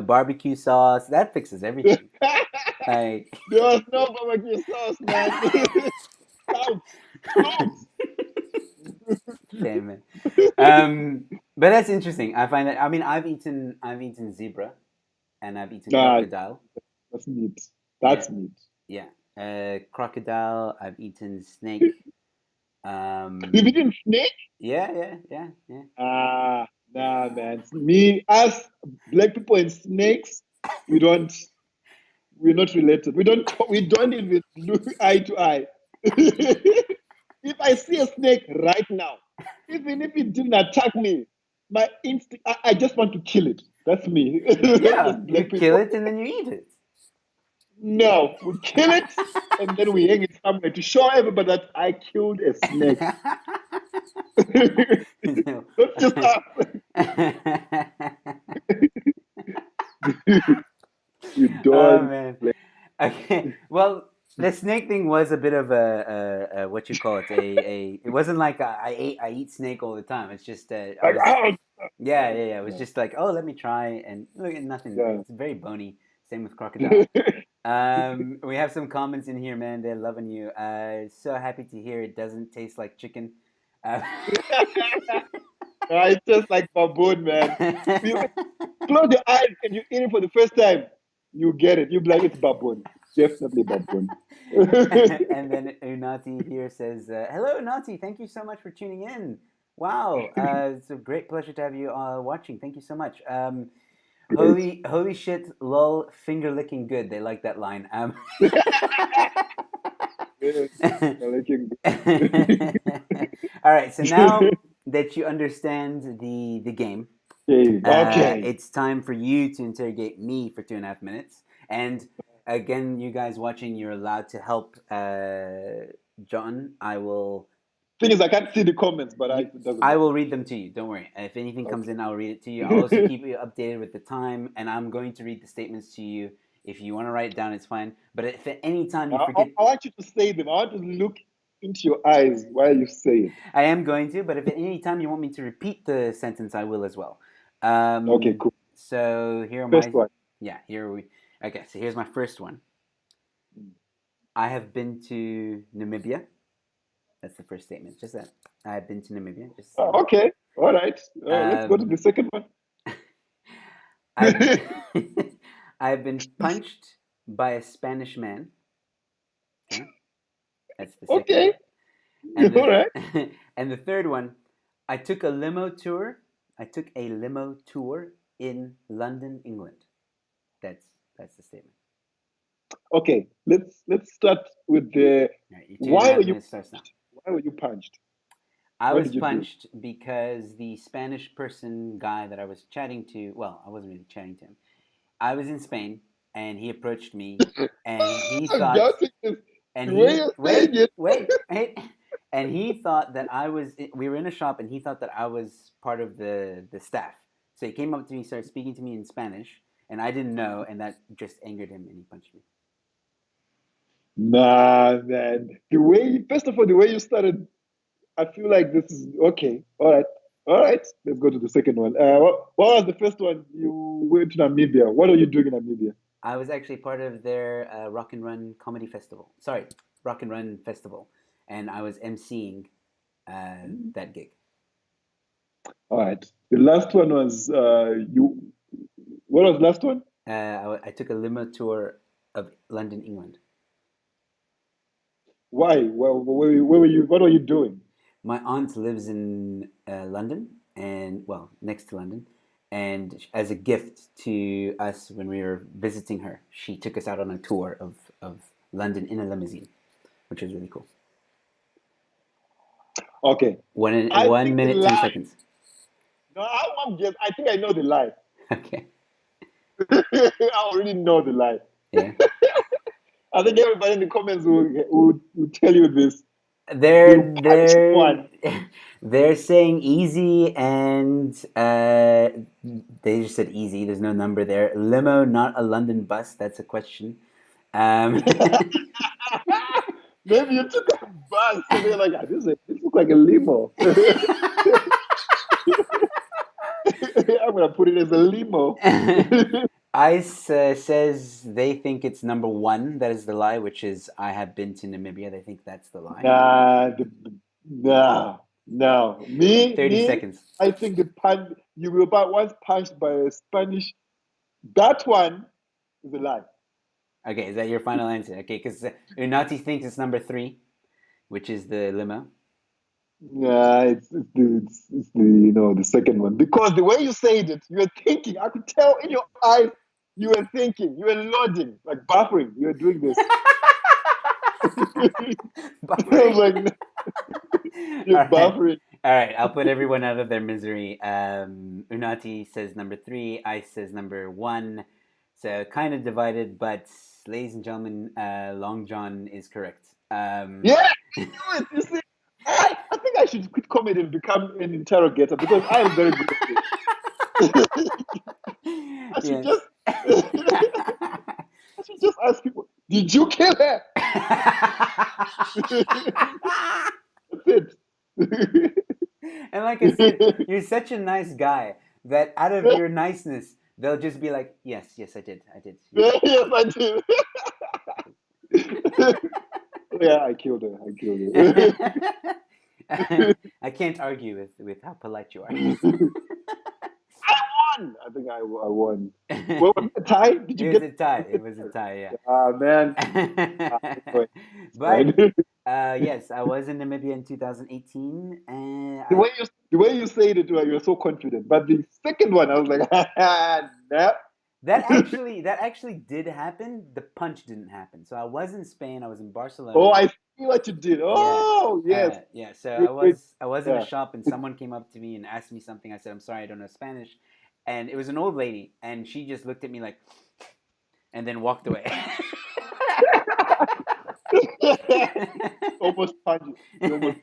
barbecue sauce. That fixes everything. Like There was no barbecue sauce, man. Salt, salt. damn it. But that's interesting. I find that I've eaten zebra and I've eaten Nah, crocodile. that's meat. Yeah, That's meat. yeah. Crocodile. I've eaten snake. You've Um, eaten snake? yeah, yeah, yeah, yeah. Ah, nah, man. Me, us, black people and snakes, we don't. We're not related. We don't even look eye to eye. If I see a snake right now, even if it didn't attack me, my instinct, I just want to kill it. That's me. That's Yeah, just you black kill people. it and then you eat it. No, we kill it and then we hang it somewhere to show everybody that I killed a snake. No. Not just us. We Oh don't man. play. Okay. Well, the snake thing was a bit of a what you call it a. It wasn't like I eat snake all the time. It's just I Like, was oh, yeah, yeah, yeah. It was no, just like, oh, let me try, and look at nothing. no. It's very bony. Same with crocodile. We have some comments in here, man. They're loving you. So happy to hear it doesn't taste like chicken. Uh, It's just like baboon, man. You close your eyes and you eat it for the first time, you get it. You be like, it's baboon. Definitely baboon. and then Unati here says, "Hello, Unati. Thank you so much for tuning in. Wow, it's a great pleasure to have you watching. Thank you so much. Great. Holy shit, lol, finger licking good. They like that line. Yeah, I like it. All right, so now that you understand the game, Okay, okay. it's time for you to interrogate me for 2.5 minutes. And again, you guys watching, you're allowed to help John. Thing is, I can't see the comments, but You, it doesn't I matter. will read them to you. Don't worry. If anything comes in, I'll read it to you. I'll also Okay. keep you updated with the time, and I'm going to read the statements to you. If you want to write it down, it's fine. But if at any time you forget, I want you to say them. I want to look into your eyes while you say it. I am going to. But if at any time you want me to repeat the sentence, I will as well. Okay, cool. So here are First my, one. yeah, here we, okay, so here's my first one. I have been to Namibia. That's the first statement. Just that I've been to Namibia. Just a Oh, statement. okay. All right. Let's go to Um, the second one. I've I've been punched by a Spanish man. Okay, that's the second Okay. one. And All the right. and the third one, I took a limo tour. I took a limo tour in London, England. That's that's the statement. Okay. Let's start with the All right, 2.5 why were you minutes starts now. punched? Why were you punched? I What was did you do? punched because the Spanish person guy that I was chatting to, well, I wasn't really chatting to him. I was in Spain and he approached me and he I'm thought, doubting this. and The way he, you're saying wait, it. wait, wait. And he thought that we were in a shop and he thought that I was part of the staff. So he came up to me, started speaking to me in Spanish and I didn't know and that just angered him and he punched me. Nah, man. First of all, the way you started, I feel like this is okay. All right. All right. Let's go to the second one. What was the first one? You went to Namibia. What are you doing in Namibia? I was actually part of their Rock and Run comedy festival. Sorry, Rock and Run festival. And I was emceeing that gig. All right. The last one was you. What was the last one? I took a limo tour of London, England. Why? Where were you? What were you doing? My aunt lives in London, and well, next to London. And as a gift to us when we were visiting her, she took us out on a tour of London in a limousine, which was really cool. Okay. I One think the minute, 10 lie. seconds. No, I'm just. I think I know the lie. Okay. I already know the lie. Yeah. I think everybody in the comments will tell you this. They're You punch they're one. they're saying easy and they just said easy. There's no number there. Limo, not a London bus. That's a question. Um, Maybe you took a bus and they're like, this looks like a limo. I'm gonna put it as a limo. Ice says they think it's number one. That is the lie, which is I have been to Namibia. They think that's the lie. Nah, no, no. 30 Me. seconds. I think you were about once punched by a Spanish. That one is a lie. Okay, is that your final answer? Okay, because Unati thinks it's number three, which is the limo. Yeah, it's the the second one because the way you said it, you were thinking. I could tell in your eyes you were thinking. You were nodding, like buffering. You were doing this. I was Buffering. like, no, you're All right. buffering. All right, I'll put everyone out of their misery. Unati says number three, Ice says number one. So kind of divided, but ladies and gentlemen, Long John is correct. Yeah, I knew it. You see, I think I should quit comedy and become an interrogator because I am very good at this. I should Yes. just, I should just ask people, did you kill her? That's it. And like I said, you're such a nice guy that out of your niceness, they'll just be like, yes, yes, I did. Yes, I did. Yeah, I killed her. I killed her. I can't argue with how polite you are. Won. I think I won. What was it, a tie? Did you It was get? a tie. It was a tie, Ah, man. Ah, that's yeah. fine. That's But fine. yes, I was in Namibia in 2018, and The way you said it, you were so confident. But the second one, I was like, no. that actually did happen. The punch didn't happen. So I was in Spain. I was in Oh, Barcelona. I see what you did. Yeah. Oh, yes. Yeah. So Good, good. I was in a Yeah. shop and someone came up to me and asked me something. I said, I'm sorry, I don't know Spanish. And it was an old lady and she just looked at me like and then walked away. Almost punch it. You almost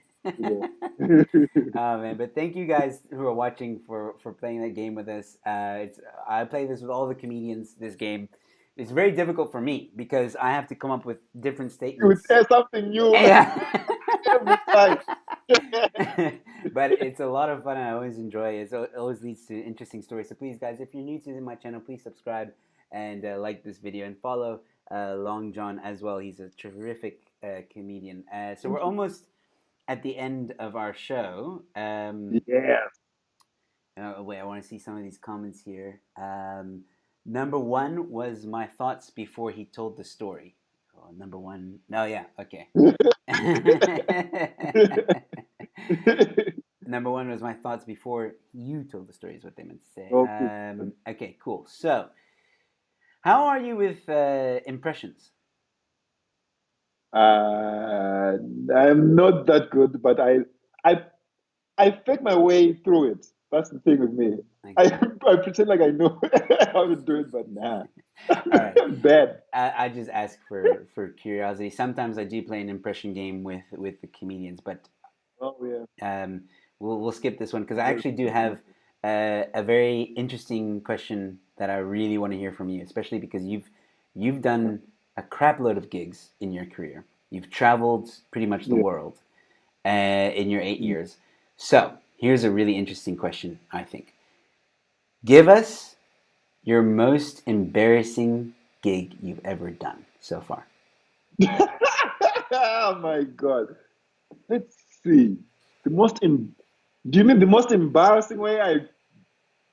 Oh man, but thank you guys who are watching for playing that game with us. I play this with all the comedians. This game, it's very difficult for me because I have to come up with different you would statements. say something new Yeah. every time. But it's a lot of fun and I always enjoy it. So it always leads to interesting stories. So please, guys, if you're new to my channel, please subscribe and like this video and follow Long John as well. He's a terrific comedian. So we're almost at the end of our show. Yeah. Wait, I want to see some of these comments here. Number one was my thoughts before he told the story. Oh, number one. No, yeah, okay. Number one was my thoughts before you told the story, is what they meant to say. Okay. Okay, cool. So, how are you with impressions? I'm not that good, but I I fake my way through it. That's the thing with me. I Okay. I pretend like I know how to do it, but nah, All right. I'm bad. I just ask for curiosity. Sometimes I do play an impression game with the comedians, but Oh yeah. um, we'll skip this one because I actually do have a very interesting question that I really want to hear from you, especially because you've done a crap load of gigs in your career. You've traveled pretty much the Yeah. world in your 8 years. So here's a really interesting question. I think. Give us your most embarrassing gig you've ever done so far. Oh my God. Let's see. The most em- Do you mean the most embarrassing way I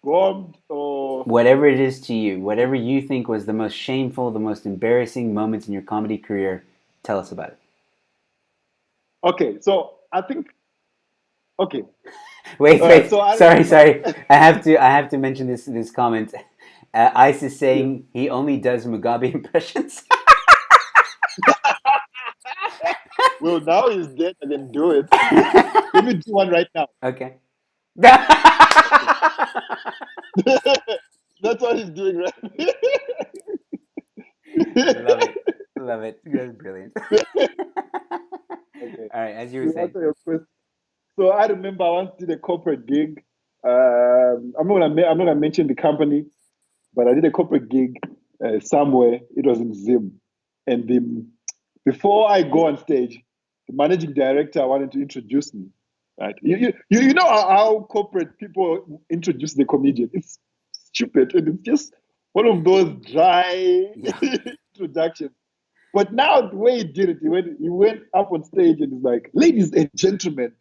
bombed or Whatever it is to you, whatever you think was the most shameful, the most embarrassing moments in your comedy career, tell us about it. okay, so I think okay. Wait, All right, so wait, I sorry, remember sorry. I have to mention this comment. Ice is yeah. saying he only does Mugabe impressions. Well now he's dead, I can do it. Let me do one right now. Okay. Okay. That's what he's doing right. Love it. Love it. That's brilliant. Okay. All right, as you were To saying. answer your question, so I remember I once did a corporate gig. I'm not gonna mention the company, but I did a corporate gig somewhere. It was in Zim, and before I go on stage, the managing director wanted to introduce me. Right? You know how corporate people introduce the comedian. It's stupid, and it's just one of those dry Yeah. introductions. But now the way he did it, he went up on stage and he's like, "Ladies and gentlemen,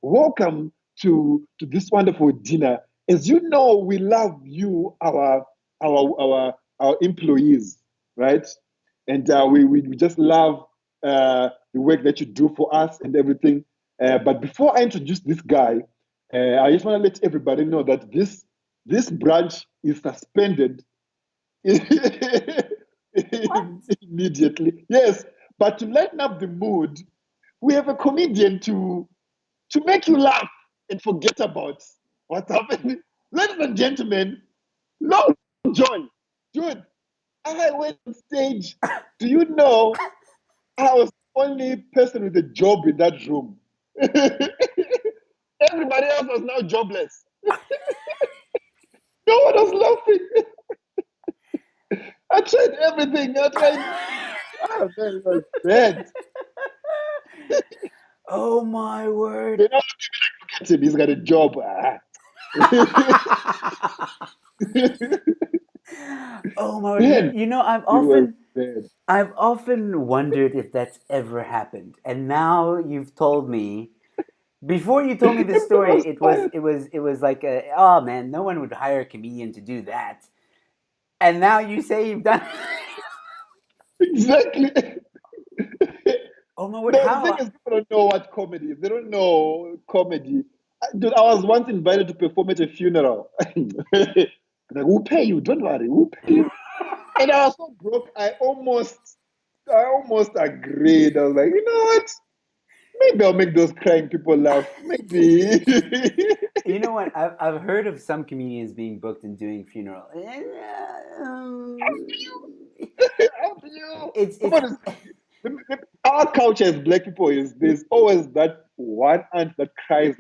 welcome to this wonderful dinner. As you know, we love you, our employees, right? And we just love the work that you do for us and everything. But before I introduce this guy, I just want to let everybody know that this branch is suspended What? immediately. Yes, but to lighten up the mood, we have a comedian to make you laugh and forget about what's happening. Ladies and gentlemen, Long John, dude, I went on stage. Do you know I was the only person with a job in that room? Everybody else was now jobless. No one was laughing. I tried everything. I tried. Oh man, it was bad. Oh my word. They don't look at him. He's got a job. Ah. Oh my word. Man, You know, I've it was often bad. I've often wondered if that's ever happened. And now you've told me. Before you told me this Everyone story, was it was quiet. it was it was like oh man, no one would hire a comedian to do that. And now you say you've done. Exactly. Oh my word, No, the thing how? is, people don't know what comedy is. They don't know comedy. Dude, I was once invited to perform at a funeral. Like, we'll pay you. Don't worry. We'll pay you. And I was so broke. I almost agreed. I was like, you know what? Maybe I'll make those crying people laugh. Maybe. You know what? I've heard of some comedians being booked and doing funeral. How do you? Come It's on, our culture as black people is there's always that one aunt that cries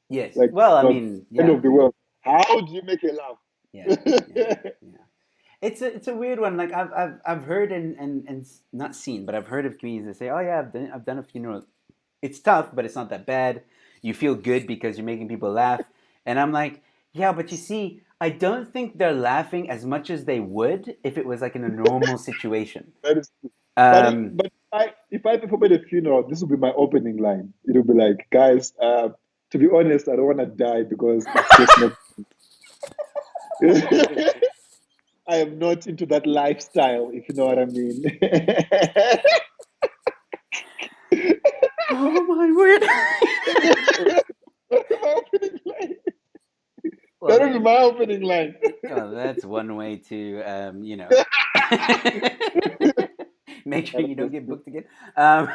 yes. like Well, I the mean, end yeah, of the world. How do you make her yeah, yeah, laugh? yeah. It's a weird one. Like I've heard and not seen, but I've heard of comedians that say, "Oh yeah, I've done a funeral. It's tough, but it's not that bad. You feel good because you're making people laugh." And I'm like, "Yeah, but you see, I don't think they're laughing as much as they would if it was like in a normal situation." That is true. But Um, but I if I perform at a funeral, this will be my opening line. It'll be like, guys, to be honest, I don't want to die because it's just not. I am not into that lifestyle, if you know what I mean. Oh my word! That's my opening line. Well, That'll be my opening line. that's one way to, make sure you don't get booked again. Oh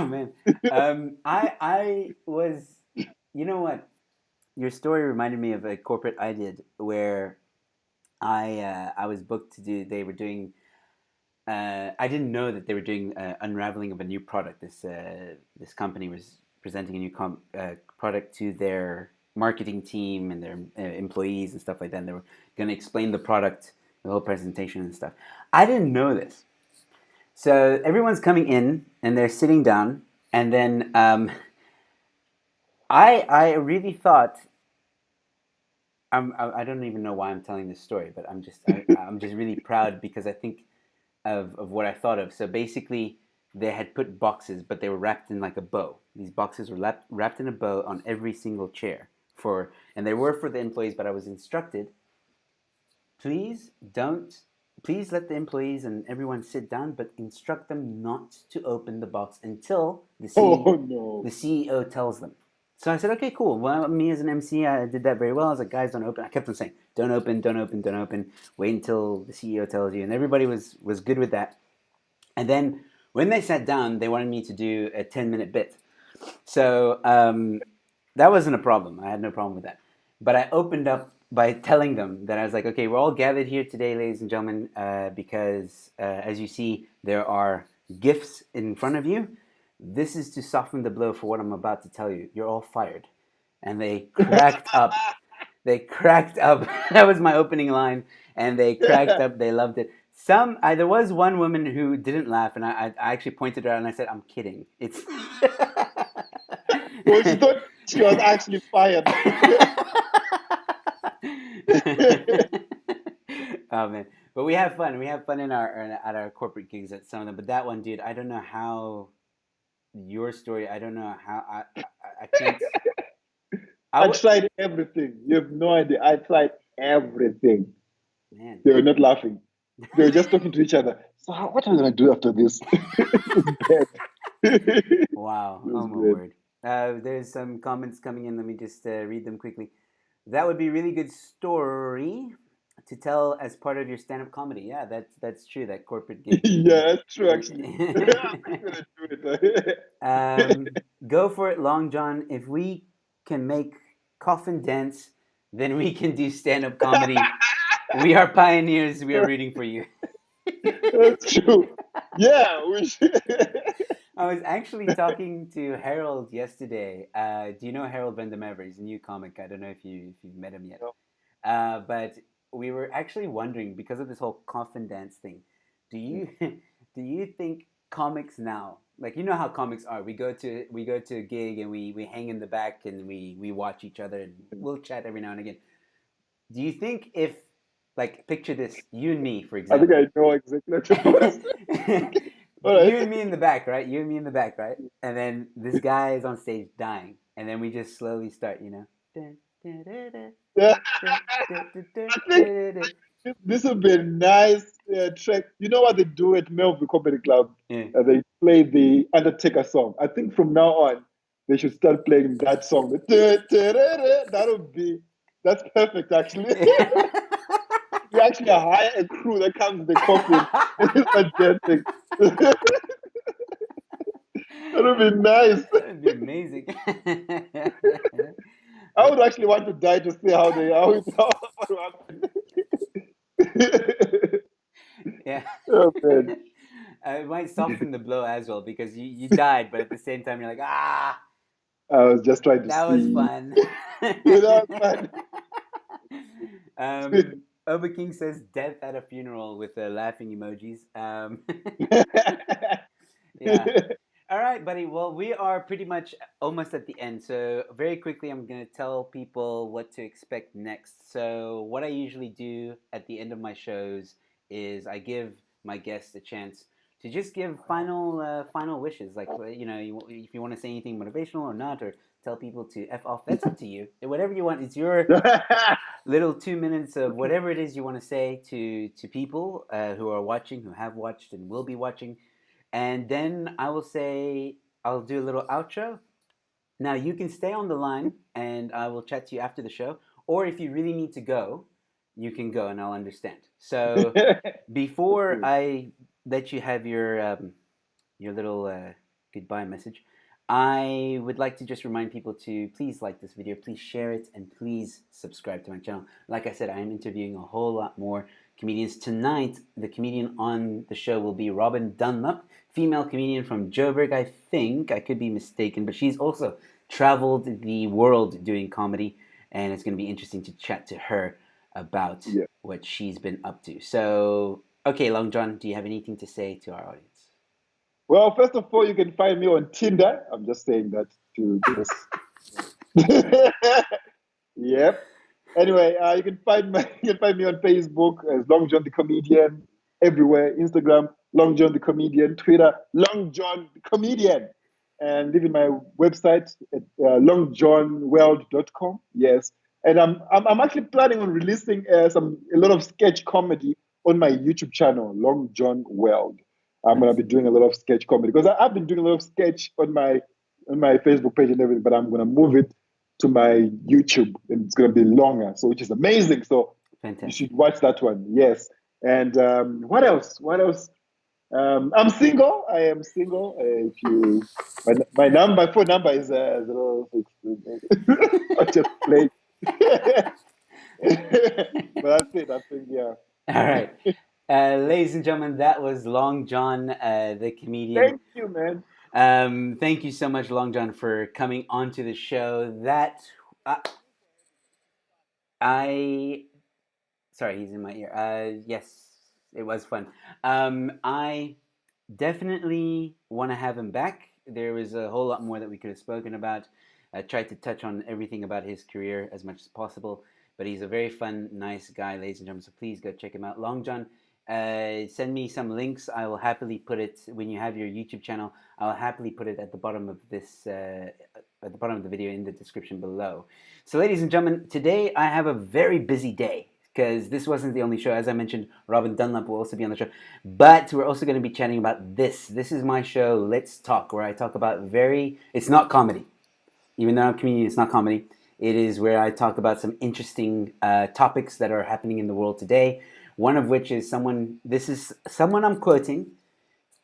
man, I was, you know what? Your story reminded me of a corporate I did where I was booked to do. They were doing. I didn't know that they were doing unraveling of a new product. This company was presenting a new product to their marketing team and their employees and stuff like that. And they were going to explain the product, the whole presentation and stuff. I didn't know this, so everyone's coming in and they're sitting down, and then I really thought I don't even know why I'm telling this story, but I'm just really proud because I think of what I thought of. So basically, they had put boxes, but they were wrapped in like a bow. These boxes were wrapped in a bow on every single chair and they were for the employees. But I was instructed, please don't, please let the employees and everyone sit down, but instruct them not to open the box until Oh no. the CEO tells them. So I said, okay, cool. Well, me as an MC, I did that very well. I was like, guys, don't open. I kept on saying, don't open, don't open, don't open. Wait until the CEO tells you. And everybody was good with that. And then when they sat down, they wanted me to do a 10-minute bit. So that wasn't a problem. I had no problem with that. But I opened up by telling them that I was like, okay, we're all gathered here today, ladies and gentlemen, because as you see, there are gifts in front of you. This is to soften the blow for what I'm about to tell you. You're all fired. And they cracked up. They cracked up. That was my opening line. And they cracked up. They loved it. There was one woman who didn't laugh, and I actually pointed her out and I said, I'm kidding. It's. Well, she thought she was actually fired. Oh man, but we have fun. We have fun at our corporate gigs at some of them. But that one, dude, I don't know how your story. I don't know how I can't. I tried everything. You have no idea. I tried everything. Man, They were not laughing. They were just talking to each other. So what am I going to do after this? It was bad. wow, It was oh my bad. word. There's some comments coming in. Let me just read them quickly. That would be a really good story to tell as part of your stand-up comedy. Yeah, that's true. That corporate gig. Yeah, that's true, actually. I'm going to do it. Go for it, Long John. If we can make coffin dance, then we can do stand-up comedy. We are pioneers. We are rooting for you. That's true. Yeah, we should. I was actually talking to Harold yesterday. Do you know Harold Vandemever? He's a new comic. I don't know if you've met him yet. No. But we were actually wondering, because of this whole coffin dance thing, do you do you think comics now, like, you know how comics are, we go to a gig and we hang in the back and we watch each other and we'll chat every now and again. Do you think if, like, picture this, you and me, for I think example. I know exactly what you're going to say. All You right. and me in the back, right? You and me in the back, right? And then this guy is on stage dying, and then we just slowly start, Yeah. I think this would be a nice track. You know what they do at Melville Comedy Club? Yeah. They play the Undertaker song. I think from now on, they should start playing that song. That would be, that's perfect, actually. We actually hire a crew that comes in the coffin and start dancing. That would be nice. That'd be amazing. I would actually want to die to see how it happened. Yeah. Oh, man. It might soften the blow as well, because you died, but at the same time you're like, I was just trying to that was see. fun. You know, man. Oba King says death at a funeral with laughing emojis. Yeah. All right, buddy. Well, we are pretty much almost at the end. So, very quickly, I'm going to tell people what to expect next. So, what I usually do at the end of my shows is I give my guests a chance to just give final wishes. Like if you want to say anything motivational or not, or tell people to f off. That's up to you. Whatever you want. It's your little 2 minutes of whatever it is you want to say to people who are watching, who have watched and will be watching, and then I will say I'll do a little outro. Now you can stay on the line, and I will chat to you after the show. Or if you really need to go, you can go, and I'll understand. So before I let you have your little goodbye message, I would like to just remind people to please like this video, please share it, and please subscribe to my channel. Like I said, I am interviewing a whole lot more comedians. Tonight, the comedian on the show will be Robin Dunlop, female comedian from Joburg, I think. I could be mistaken, but she's also traveled the world doing comedy, and it's going to be interesting to chat to her about what she's been up to. So, okay, Long John, do you have anything to say to our audience? Well, first of all, you can find me on Tinder. I'm just saying that to just. Yep. Anyway, you can find me on Facebook as Long John the Comedian, everywhere. Instagram, Long John the Comedian. Twitter, Long John the Comedian. And even my website at longjohnworld.com. Yes. And I'm actually planning on releasing a lot of sketch comedy on my YouTube channel, Long John World. I'm gonna be doing a lot of sketch comedy because I've been doing a lot of sketch on my Facebook page and everything, but I'm gonna move it to my YouTube, and it's gonna be longer, so which is amazing. So Fantastic. you should watch that one. Yes. And what else? What else? I'm single. I am single. If you, my phone number is 06. I just play. But that's it. I think All right. Ladies and gentlemen, that was Long John, the comedian. Thank you, man. Thank you so much, Long John, for coming onto the show. That sorry, he's in my ear. Yes, it was fun. I definitely want to have him back. There was a whole lot more that we could have spoken about. I tried to touch on everything about his career as much as possible, but he's a very fun, nice guy, ladies and gentlemen. So please go check him out. Long John, send me some links. I will happily put it when you have your YouTube channel. I'll happily put it at the bottom of this, at the bottom of the video in the description below. So, ladies and gentlemen, today I have a very busy day because this wasn't the only show. As I mentioned, Robin Dunlop will also be on the show. But we're also going to be chatting about this. This is my show, Let's Talk, where I talk about it's not comedy. Even though I'm a comedian, it's not comedy. It is where I talk about some interesting topics that are happening in the world today. One of which is someone I'm quoting,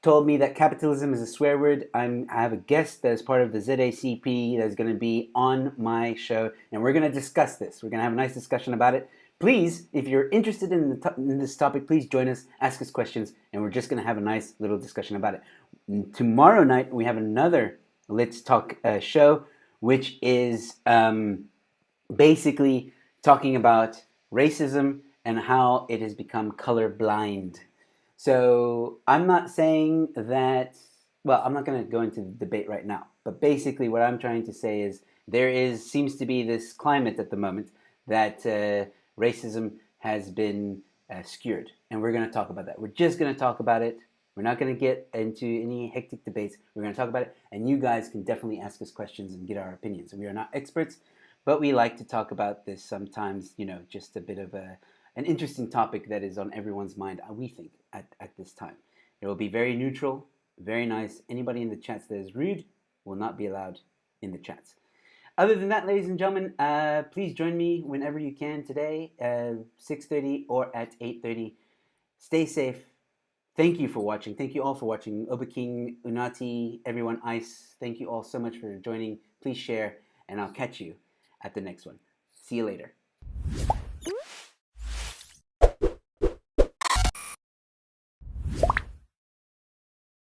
told me that capitalism is a swear word. I have a guest that is part of the ZACP that's going to be on my show, and we're going to discuss this. We're going to have a nice discussion about it. Please, if you're interested in this topic, please join us, ask us questions, and we're just going to have a nice little discussion about it. Tomorrow night, we have another Let's Talk show, which is basically talking about racism and how it has become colorblind. So I'm not saying that, well, I'm not going to go into the debate right now, but basically what I'm trying to say is seems to be this climate at the moment that racism has been skewed, and we're going to talk about that. We're just going to talk about it. We're not going to get into any hectic debates. We're going to talk about it, and you guys can definitely ask us questions and get our opinions. We are not experts, but we like to talk about this sometimes, just a bit of an interesting topic that is on everyone's mind, we think, at this time. It will be very neutral, very nice. Anybody in the chats that is rude will not be allowed in the chats. Other than that, ladies and gentlemen, please join me whenever you can today, 6:30 or at 8:30. Stay safe. Thank you for watching. Thank you all for watching. Oba King, Unati, everyone, Ice, thank you all so much for joining. Please share, and I'll catch you at the next one. See you later.